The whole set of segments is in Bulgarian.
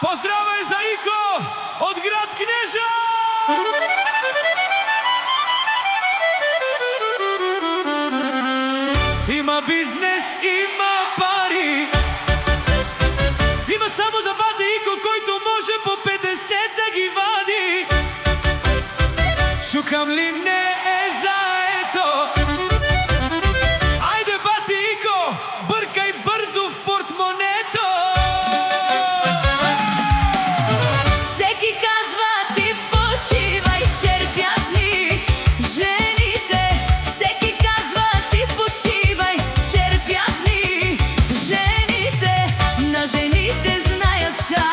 Поздравей за Ико от град Кнежа! Има бизнес, има пари. Има само за бата Ико, който може по 50 да ги вади. Шукам ли не е заето? Айде бата Ико, бъркай бързо в портмонето. Всеки казва ти почивай, черпят ни жените. Всеки казва ти почивай, черпят ни жените. На жените знаят са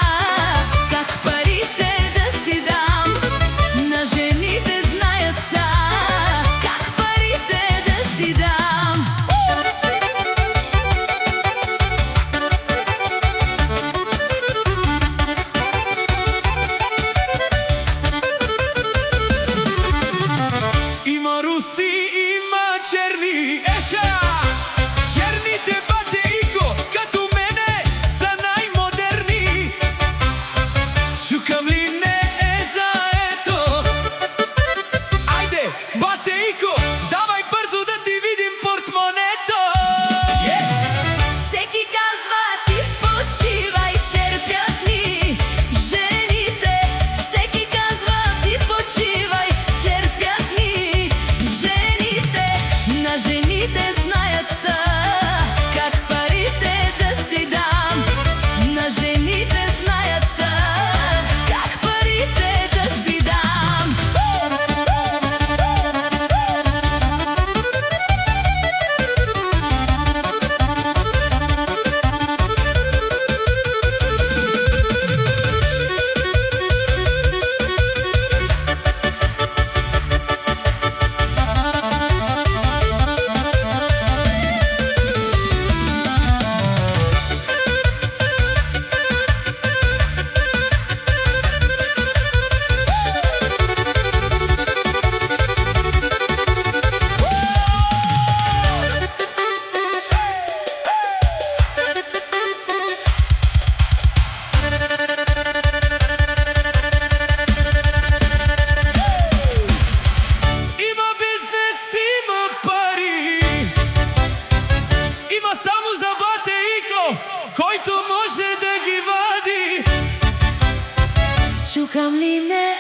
как парите да си дам. На жените знаят са как парите да си дам. Има руси, има черни, еша! Черните бате Ико, като мене, са най-модерни. Шукам ли не е заето? Айде, бате Ико, давай бързо да ти видим портмонето. Всеки казва ти почивай, черпят ни жените. Всеки казва ти почивай, черпят ни жените. На жените знаят са как парите да си дам. На жените знаят са как парите да си дам. Има бизнес, има пари. Има само за бате Ико, който може да ги вади. Шукам ли не